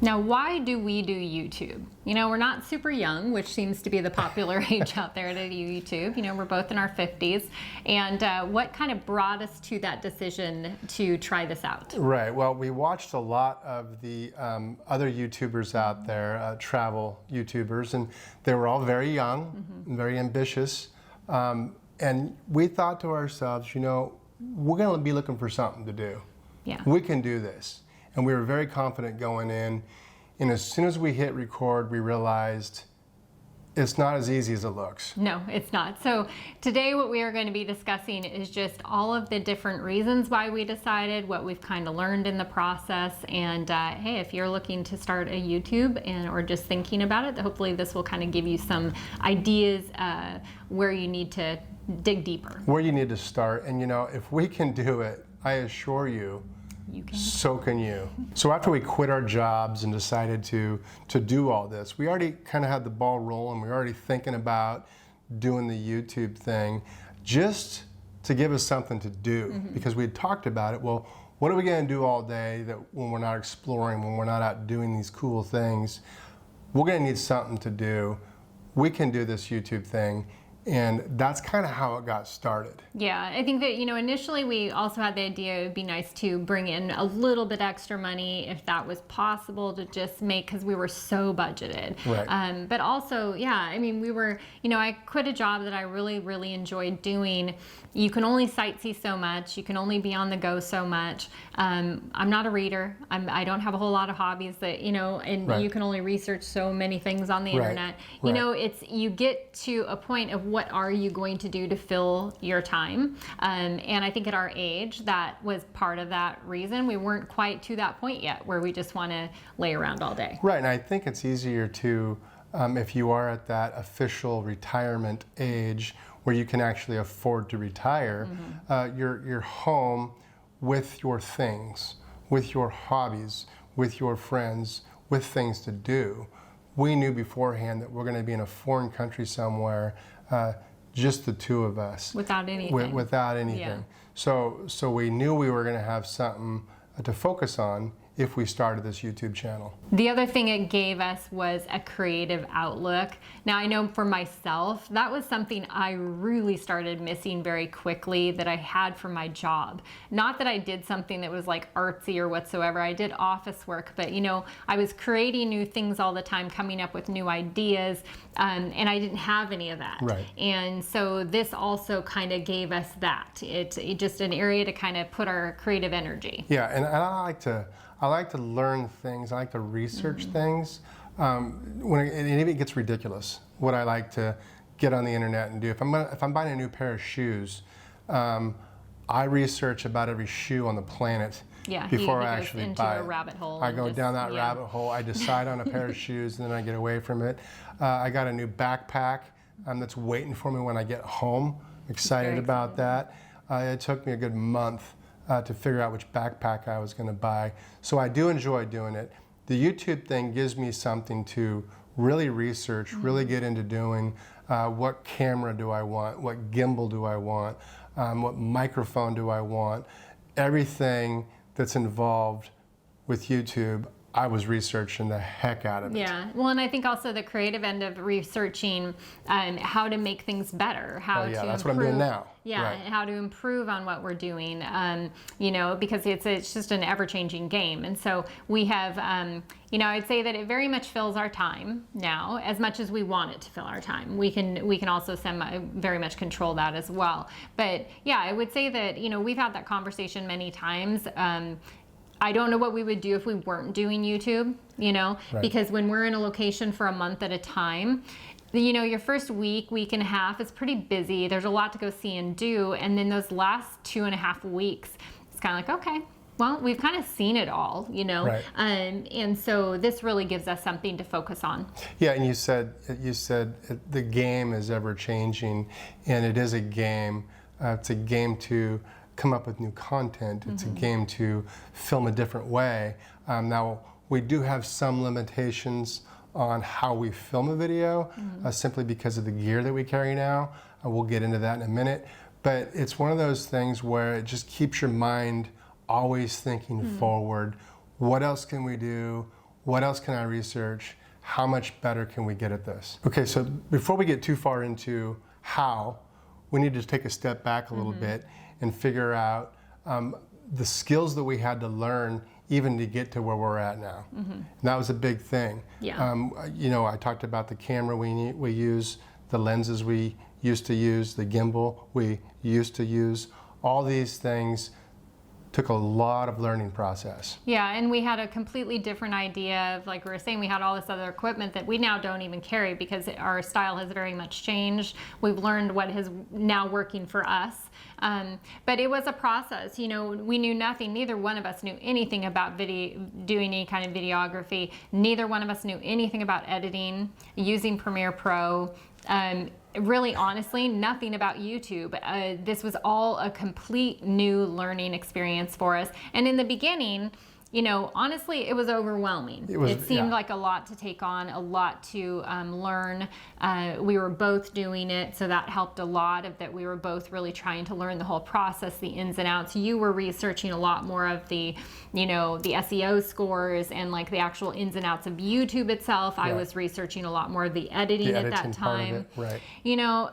Now, why do we do YouTube? You know, we're not super young, which seems to be the popular age out there to do YouTube. You know, we're both in our 50s. And what kind of brought us to that decision to try this out? Right. Well, we watched a lot of the other YouTubers out there, travel YouTubers, and they were all very young and very ambitious. And we thought to ourselves, you know, we're going to be looking for something to do. Yeah. We can do this. And we were very confident going in. And as soon as we hit record, we realized it's not as easy as it looks. No, it's not. So today what we are going to be discussing is just all of the different reasons why we decided, what we've kind of learned in the process. And hey, if you're looking to start a YouTube or just thinking about it, hopefully this will kind of give you some ideas where you need to dig deeper. Where you need to start. And you know, if we can do it, I assure you, so can you. So after we quit our jobs and decided to do all this, we already kind of had the ball rolling. We were already thinking about doing the YouTube thing just to give us something to do, because we had talked about it. Well, what are we going to do all day that when we're not exploring, when we're not out doing these cool things? We're going to need something to do. We can do this YouTube thing. And that's kind of how it got started. Yeah, I think that, you know, initially we also had the idea it would be nice to bring in a little bit extra money if that was possible to just make, because we were so budgeted. Right. But also, yeah, I mean, we were, you know, I quit a job that I really, really enjoyed doing. You can only sightsee so much. You can only be on the go so much. I'm not a reader. I don't have a whole lot of hobbies that, you know, and Right. you can only research so many things on the internet. You know, you get to a point of what are you going to do to fill your time? And I think at our age, that was part of that reason. We weren't quite to that point yet where we just want to lay around all day. Right, and I think it's easier to, if you are at that official retirement age where you can actually afford to retire, you're home with your things, with your hobbies, with your friends, with things to do. We knew beforehand that we're going to be in a foreign country somewhere, just the two of us. Without anything. Without anything. Yeah. So we knew we were going to have something to focus on if we started this YouTube channel. The other thing it gave us was a creative outlook. Now I know for myself, that was something I really started missing very quickly that I had from my job. Not that I did something that was like artsy or whatsoever. I did office work, but you know, I was creating new things all the time, coming up with new ideas, and I didn't have any of that. Right. And so this also kind of gave us that. It just an area to kind of put our creative energy. Yeah, and I like to learn things. I like to research things. When it even gets ridiculous, what I like to get on the internet and do. If I'm buying a new pair of shoes, I research about every shoe on the planet before I actually buy it. A rabbit hole. I go down that rabbit hole. I decide on a pair of shoes, and then I get away from it. I got a new backpack that's waiting for me when I get home. I'm excited about that. It took me a good month to figure out which backpack I was going to buy. So I do enjoy doing it. The YouTube thing gives me something to really research, really get into doing. What camera do I want? What gimbal do I want? What microphone do I want? Everything that's involved with YouTube, I was researching the heck out of it. Yeah, well, and I think also the creative end of researching how to make things better, how to that's improve. what I'm doing now. Yeah, right. How to improve on what we're doing, you know, because it's just an ever-changing game. And so we have, you know, I'd say that it very much fills our time now, as much as we want it to fill our time. We can also very much control that as well. But yeah, I would say that, you know, we've had that conversation many times. I don't know what we would do if we weren't doing YouTube, you know, because when we're in a location for a month at a time, you know, your first week and a half is pretty busy. There's a lot to go see and do. And then those last 2.5 weeks, it's kind of like, okay, well, we've kind of seen it all, you know, and so this really gives us something to focus on. Yeah, and you said the game is ever changing, and it is a game. It's a game to come up with new content. It's a game to film a different way. Now, we do have some limitations on how we film a video, simply because of the gear that we carry now. We'll get into that in a minute. But it's one of those things where it just keeps your mind always thinking forward. What else can we do? What else can I research? How much better can we get at this? Okay, so before we get too far into how, we need to take a step back a little bit and figure out the skills that we had to learn even to get to where we're at now. And that was a big thing. Yeah. You know, I talked about the camera we use, the lenses we used to use, the gimbal we used to use. All these things took a lot of learning process. Yeah, and we had a completely different idea of, like we were saying, we had all this other equipment that we now don't even carry because our style has very much changed. We've learned what is now working for us. But it was a process. You know, we knew nothing. Neither one of us knew anything about doing any kind of videography. Neither one of us knew anything about editing, using Premiere Pro. Really, honestly, nothing about YouTube. This was all a complete new learning experience for us. And in the beginning, you know, honestly, it was overwhelming. It seemed like a lot to take on, a lot to learn. We were both doing it, so that helped a lot of that. We were both really trying to learn the whole process, the ins and outs. You were researching a lot more of the, you know, the SEO scores and like the actual ins and outs of YouTube itself. I was researching a lot more of the editing at that time. Right. You know,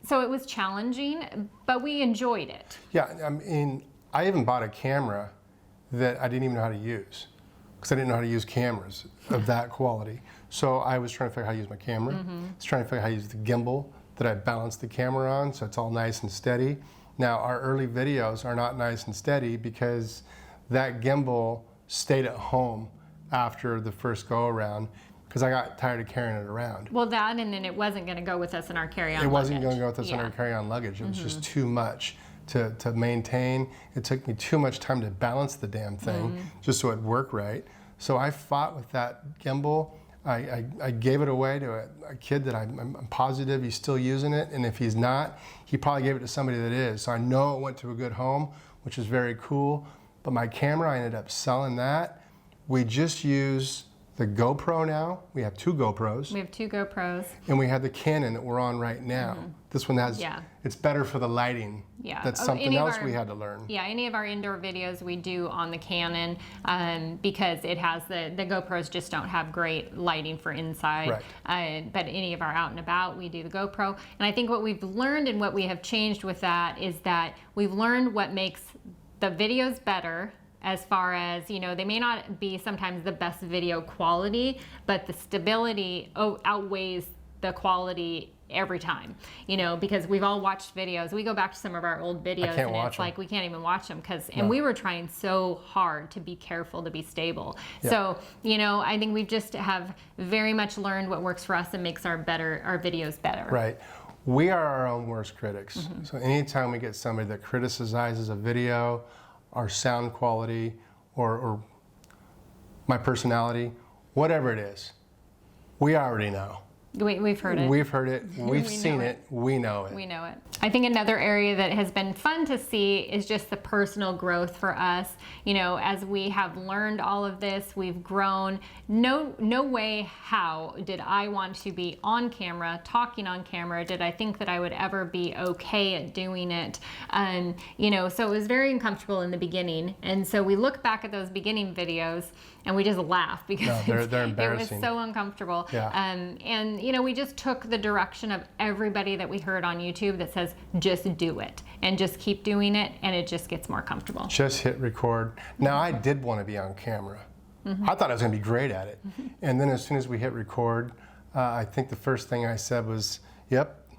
so it was challenging, but we enjoyed it. Yeah, I mean, I even bought a camera that I didn't even know how to use because I didn't know how to use cameras of that quality. So I was trying to figure out how to use my camera. I was trying to figure out how to use the gimbal that I balance the camera on so it's all nice and steady. Now, our early videos are not nice and steady because that gimbal stayed at home after the first go around because I got tired of carrying it around. Well, that, and then it wasn't going to go with us in our carry-on luggage. It wasn't going to go with us in our carry-on luggage. It was just too much to maintain. It took me too much time to balance the damn thing just so it worked right. So I fought with that gimbal. I gave it away to a kid that I'm positive he's still using it, and if he's not, he probably gave it to somebody that is. So I know it went to a good home, which is very cool. But my camera, I ended up selling that. We just use the GoPro now. We have 2 GoPros. We have 2 GoPros. And we have the Canon that we're on right now. This one has, it's better for the lighting. Yeah. That's something else we had to learn. Yeah, any of our indoor videos we do on the Canon because it has the GoPros just don't have great lighting for inside. Right. But any of our out and about, we do the GoPro. And I think what we've learned and what we have changed with that is that we've learned what makes the videos better. As far as, you know, they may not be sometimes the best video quality, but the stability outweighs the quality every time, you know, because we've all watched videos. We go back to some of our old videos and it's like we can't even watch them because, and we were trying so hard to be careful, to be stable. Yeah. So, you know, I think we just have very much learned what works for us and makes our videos better. Right. We are our own worst critics. So anytime we get somebody that criticizes a video, our sound quality, or my personality, whatever it is, we already know. We've heard it. We've heard it. We've seen it. We know it. We know it. I think another area that has been fun to see is just the personal growth for us. You know, as we have learned all of this, we've grown. No way how did I want to be on camera, talking on camera. Did I think that I would ever be okay at doing it? You know, so it was very uncomfortable in the beginning. And so we look back at those beginning videos and we just laugh because they're embarrassing. It was so uncomfortable. Yeah. And you know, we just took the direction of everybody that we heard on YouTube that says, just do it and just keep doing it, and it just gets more comfortable. Just hit record. Now, I did want to be on camera. I thought I was going to be great at it. And then as soon as we hit record, I think the first thing I said was, yep.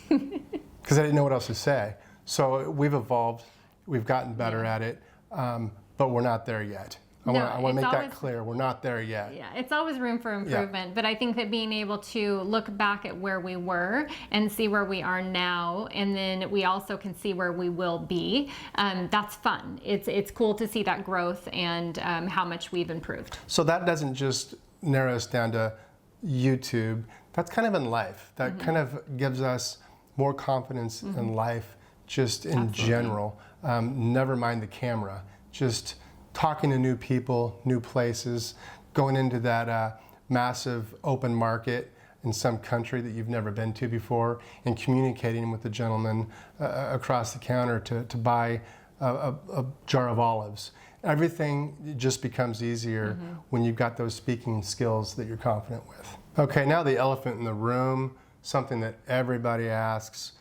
Because I didn't know what else to say. So we've evolved. We've gotten better at it, but we're not there yet. I want to make that clear. We're not there yet. Yeah, it's always room for improvement. But I think that being able to look back at where we were and see where we are now, and then we also can see where we will be, that's fun. It's cool to see that growth and how much we've improved. So that doesn't just narrow us down to YouTube. That's kind of in life. That kind of gives us more confidence in life just in general. Never mind the camera. Just talking to new people, new places, going into that massive open market in some country that you've never been to before, and communicating with the gentleman across the counter to buy a jar of olives. everything just becomes easier when you've got those speaking skills that you're confident with. Okay, now the elephant in the room, something that everybody asks,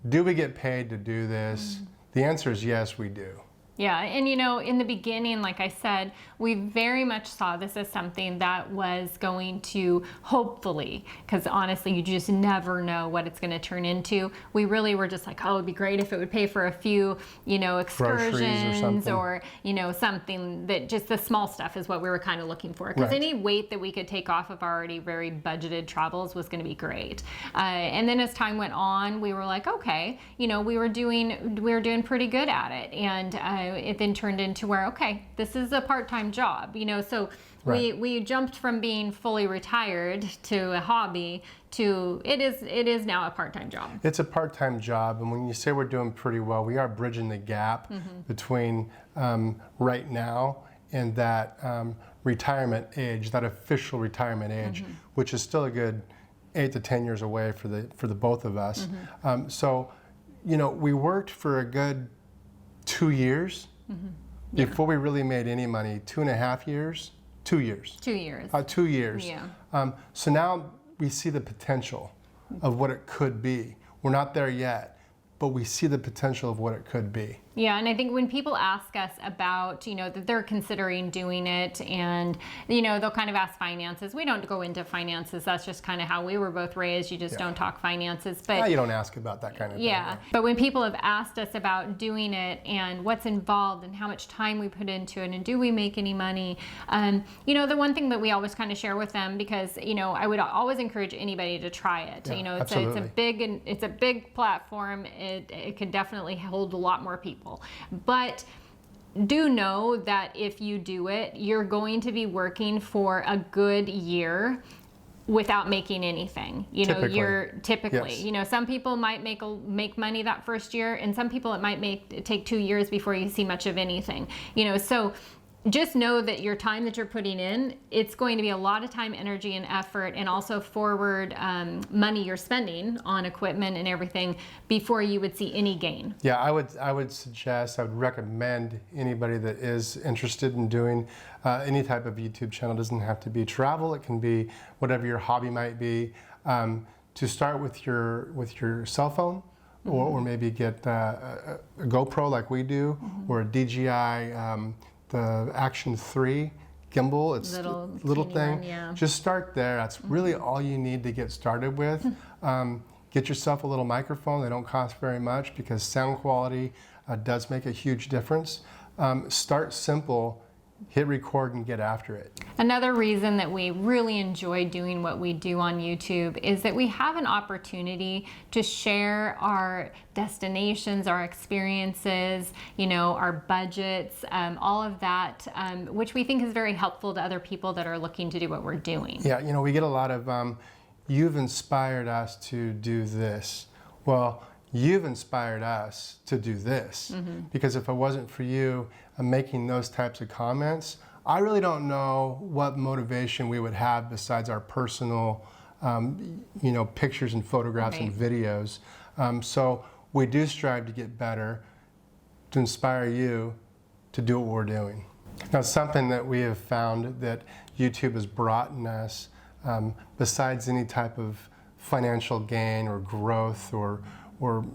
do we get paid to do this? The answer is yes, we do. Yeah, and you know, in the beginning, like I said, we very much saw this as something that was going to hopefully, because honestly, you just never know what it's going to turn into. We really were just like, oh, it'd be great if it would pay for a few, you know, excursions or you know, something that just the small stuff is what we were kind of looking for. Because any weight that we could take off of our already very budgeted travels was going to be great. And then as time went on, we were like, okay, you know, we were doing pretty good at it, and it then turned into where, okay, this is a part-time job, you know, so we jumped from being fully retired to a hobby to it is now a part-time job. It's a part-time job, and when you say we're doing pretty well, we are bridging the gap between right now and that retirement age, that official retirement age, which is still a good 8 to 10 years away for the both of us. So, you know, we worked for a good 2 years before we really made any money. 2.5 years? 2 years. 2 years. 2 years. Yeah. So now we see the potential of what it could be. We're not there yet, but we see the potential of what it could be. Yeah, and I think when people ask us about, you know, that they're considering doing it and, you know, they'll kind of ask finances. We don't go into finances. That's just kind of how we were both raised. You just don't talk finances. But you don't ask about that kind of thing. Yeah, but when people have asked us about doing it and what's involved and how much time we put into it and do we make any money, you know, the one thing that we always kind of share with them, because, you know, I would always encourage anybody to try it. Yeah, you know, it's a big platform. It could definitely hold a lot more people. But do know that if you do it, you're going to be working for a good year without making anything. You know, you're typically, you know, some people might make money that first year, and some people it might take 2 years before you see much of anything. You know, so just know that your time that you're putting in, it's going to be a lot of time, energy, and effort, and also forward money you're spending on equipment and everything before you would see any gain. Yeah, I would recommend anybody that is interested in doing any type of YouTube channel. It doesn't have to be travel. It can be whatever your hobby might be. To start with your cell phone, or maybe get a GoPro like we do, or a DJI. The Action 3 gimbal, it's a little thing. Just start there. That's really all you need to get started with. Get yourself a little microphone. They don't cost very much because sound quality does make a huge difference. Start simple, hit record, and get after it. Another reason that we really enjoy doing what we do on YouTube is that we have an opportunity to share our destinations, our experiences, you know, our budgets, all of that, which we think is very helpful to other people that are looking to do what we're doing. Yeah, you know, we get a lot of, you've inspired us to do this. Well, you've inspired us to do this, because if it wasn't for you making those types of comments, I really don't know what motivation we would have besides our personal, you know, pictures and photographs and videos. So we do strive to get better, to inspire you to do what we're doing. Now, something that we have found that YouTube has brought in us, besides any type of financial gain or growth or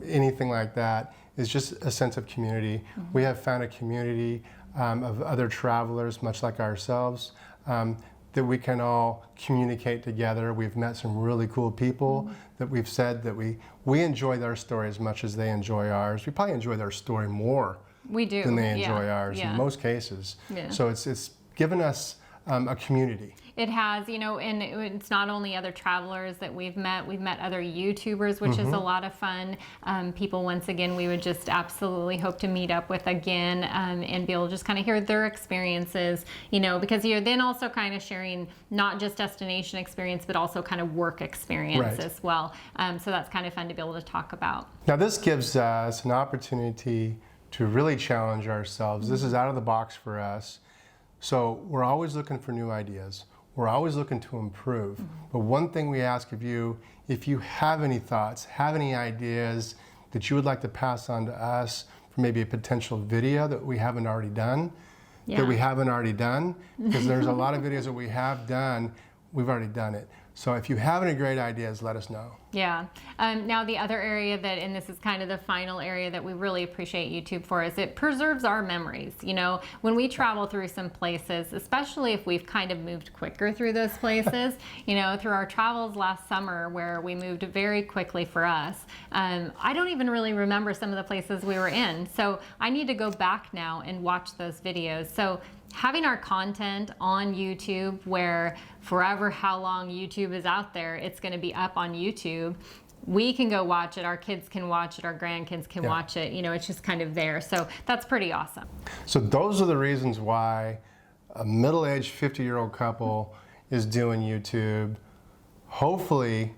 anything like that, is just a sense of community. We have found a community of other travelers, much like ourselves, that we can all communicate together. We've met some really cool people that we've said that we enjoy their story as much as they enjoy ours. We probably enjoy their story more than they enjoy ours in most cases. So it's given us a community. It has, you know, and it's not only other travelers that we've met other YouTubers, which is a lot of fun. People, once again, we would just absolutely hope to meet up with again, and be able to just kind of hear their experiences, you know, because you're then also kind of sharing not just destination experience, but also kind of work experience as well. So that's kind of fun to be able to talk about. Now, this gives us an opportunity to really challenge ourselves. This is out of the box for us. So we're always looking for new ideas. We're always looking to improve. But one thing we ask of you, if you have any thoughts, have any ideas that you would like to pass on to us for maybe a potential video that we haven't already done, that we haven't already done, because there's a lot of videos that we have done, we've already done it. So if you have any great ideas, let us know. Yeah. Now the other area that, and this is kind of the final area that we really appreciate YouTube for, is it preserves our memories. You know, when we travel through some places, especially if we've kind of moved quicker through those places, you know, through our travels last summer where we moved very quickly for us, I don't even really remember some of the places we were in. So I need to go back now and watch those videos. So having our content on YouTube, where forever how long YouTube is out there, it's going to be up on YouTube. We can go watch it, our kids can watch it, our grandkids can watch it, you know, it's just kind of there. So that's pretty awesome. So those are the reasons why a middle-aged 50-year-old couple is doing YouTube. Hopefully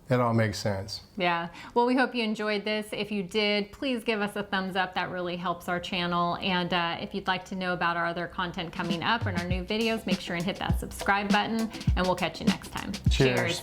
it all makes sense. Yeah. Well, we hope you enjoyed this. If you did, please give us a thumbs up. That really helps our channel. And if you'd like to know about our other content coming up and our new videos, make sure and hit that subscribe button, and we'll catch you next time. Cheers.